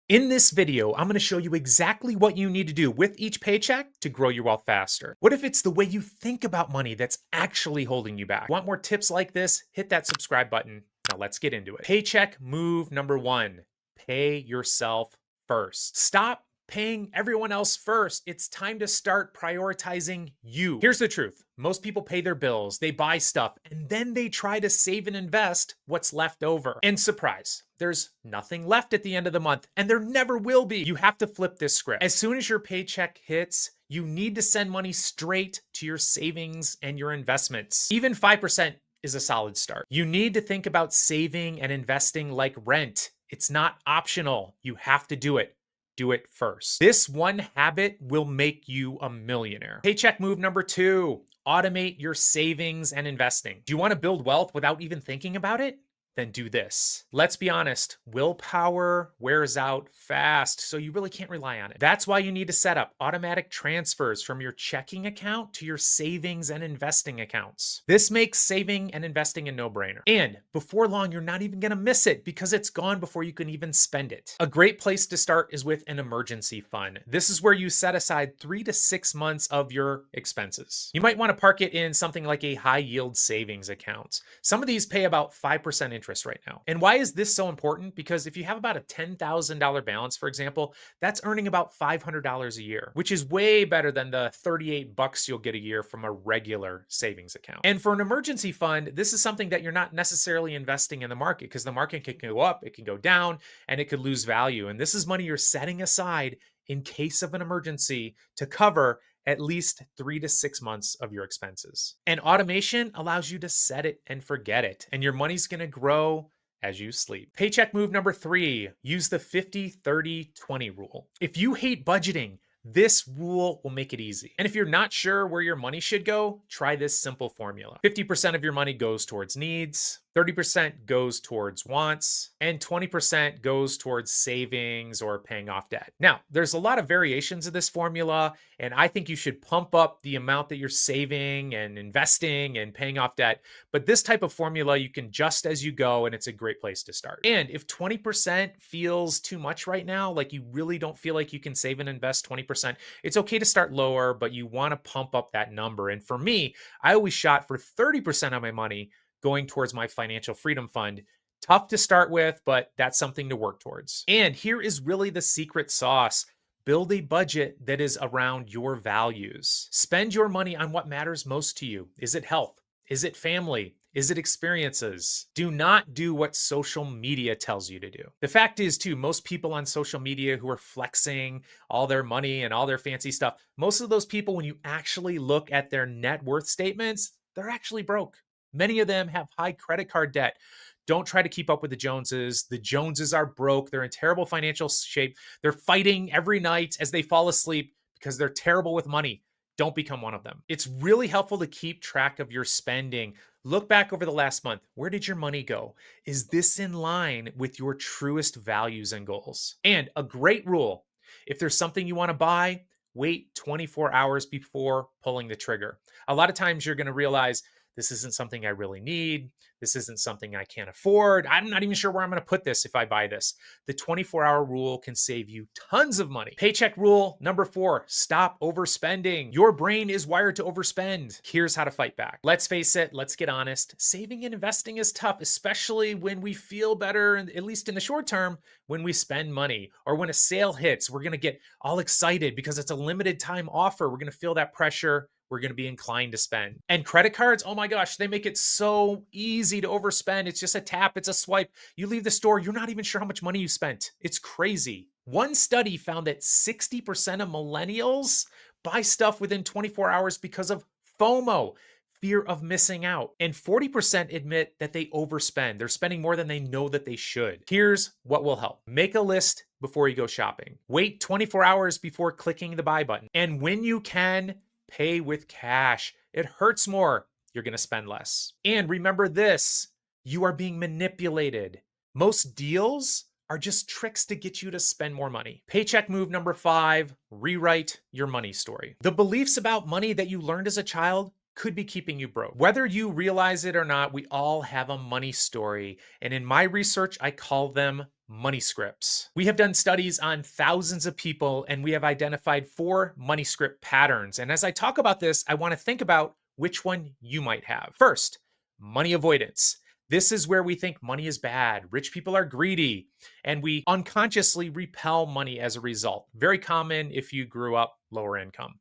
In this video, I'm going to show you exactly what you need to do with each paycheck to grow your wealth faster. What if it's the way you think about money that's actually holding you back? Want more tips like this? Hit that subscribe button. Now let's get into it. Paycheck move number 1. Pay yourself first. Stop paying everyone else first. It's time to start prioritizing you. Here's the truth. Most people pay their bills, they buy stuff, and then they try to save and invest what's left over. And surprise, there's nothing left at the end of the month, and there never will be. You have to flip this script. As soon as your paycheck hits, you need to send money straight to your savings and your investments. Even 5% is a solid start. You need to think about saving and investing like rent. It's not optional. You have to do it. Do it first. This one habit will make you a millionaire. Paycheck move number 2, automate your savings and investing. Do you want to build wealth without even thinking about it? Then do this. Let's be honest, willpower wears out fast, so you really can't rely on it. That's why you need to set up automatic transfers from your checking account to your savings and investing accounts. This makes saving and investing a no-brainer. And before long, you're not even gonna miss it because it's gone before you can even spend it. A great place to start is with an emergency fund. This is where you set aside 3 to 6 months of your expenses. You might want to park it in something like a high-yield savings account. Some of these pay about 5% interest right now. And why is this so important? Because if you have about a $10,000 balance, for example, that's earning about $500 a year, which is way better than the $38 you'll get a year from a regular savings account. And for an emergency fund, this is something that you're not necessarily investing in the market because the market can go up, it can go down, and it could lose value. And this is money you're setting aside in case of an emergency to cover at least 3 to 6 months of your expenses. And automation allows you to set it and forget it, and your money's gonna grow as you sleep. Paycheck move number 3, use the 50-30-20 rule. If you hate budgeting, this rule will make it easy. And if you're not sure where your money should go, try this simple formula. 50% of your money goes towards needs, 30% goes towards wants, and 20% goes towards savings or paying off debt. Now, there's a lot of variations of this formula, and I think you should pump up the amount that you're saving and investing and paying off debt. But this type of formula, you can adjust as you go, and it's a great place to start. And if 20% feels too much right now, like you really don't feel like you can save and invest 20%, it's okay to start lower, but you want to pump up that number. And for me, I always shot for 30% of my money going towards my financial freedom fund. Tough to start with, but that's something to work towards. And here is really the secret sauce. Build a budget that is around your values. Spend your money on what matters most to you. Is it health? Is it family? Is it experiences? Do not do what social media tells you to do. The fact is, too, most people on social media who are flexing all their money and all their fancy stuff, most of those people, when you actually look at their net worth statements, they're actually broke. Many of them have high credit card debt. Don't try to keep up with the Joneses. The Joneses are broke. They're in terrible financial shape. They're fighting every night as they fall asleep because they're terrible with money. Don't become one of them. It's really helpful to keep track of your spending. Look back over the last month. Where did your money go? Is this in line with your truest values and goals? And a great rule, if there's something you want to buy, wait 24 hours before pulling the trigger. A lot of times you're going to realize, this isn't something I really need. This isn't something I can't afford. I'm not even sure where I'm going to put this if I buy this. The 24-hour rule can save you tons of money. Paycheck rule number 4, stop overspending. Your brain is wired to overspend. Here's how to fight back. Let's face it, let's get honest. Saving and investing is tough, especially when we feel better, at least in the short term, when we spend money or when a sale hits. We're going to get all excited because it's a limited time offer. We're going to feel that pressure. We're going to be inclined to spend. And credit cards, oh my gosh, they make it so easy to overspend. It's just a tap, it's a swipe. You leave the store, you're not even sure how much money you spent. It's crazy. One study found that 60% of millennials buy stuff within 24 hours because of FOMO, fear of missing out. And 40% admit that they overspend. They're spending more than they know that they should. Here's what will help. Make a list before you go shopping. Wait 24 hours before clicking the buy button. And when you can, pay with cash. It hurts more. You're going to spend less. And remember this, you are being manipulated. Most deals are just tricks to get you to spend more money. Paycheck move number 5, rewrite your money story. The beliefs about money that you learned as a child could be keeping you broke. Whether you realize it or not, we all have a money story. And in my research, I call them money scripts. We have done studies on thousands of people and we have identified 4 money script patterns. And as I talk about this, I want to think about which one you might have. First, money avoidance. This is where we think money is bad, rich people are greedy, and we unconsciously repel money as a result. Very common if you grew up lower income.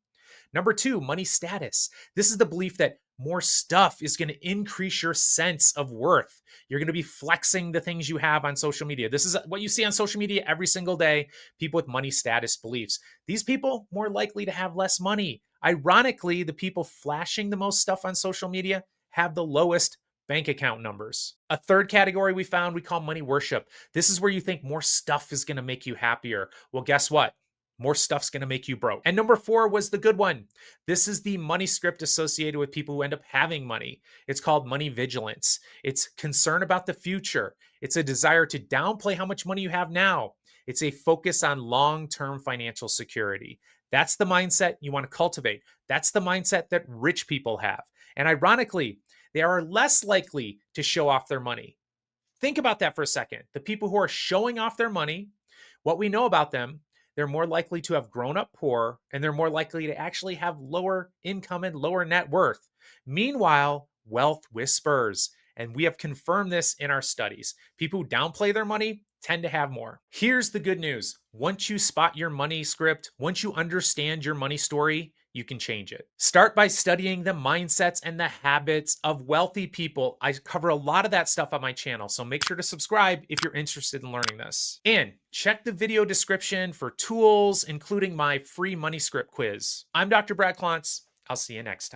Number 2, money status. This is the belief that more stuff is going to increase your sense of worth. You're going to be flexing the things you have on social media. This is what you see on social media every single day. People with money status beliefs. These people more likely to have less money. Ironically, the people flashing the most stuff on social media have the lowest bank account numbers. A third category we found we call money worship. This is where you think more stuff is going to make you happier. Well, guess what? More stuff's going to make you broke. And number 4 was the good one. This is the money script associated with people who end up having money. It's called money vigilance. It's concern about the future. It's a desire to downplay how much money you have now. It's a focus on long-term financial security. That's the mindset you want to cultivate. That's the mindset that rich people have. And ironically, they are less likely to show off their money. Think about that for a second. The people who are showing off their money, what we know about them, they're more likely to have grown up poor and they're more likely to actually have lower income and lower net worth. Meanwhile, wealth whispers. And we have confirmed this in our studies. People who downplay their money tend to have more. Here's the good news. Once you spot your money script, once you understand your money story, you can change it. Start by studying the mindsets and the habits of wealthy people. I cover a lot of that stuff on my channel, so make sure to subscribe if you're interested in learning this. And check the video description for tools, including my free money script quiz. I'm Dr. Brad Klontz. I'll see you next time.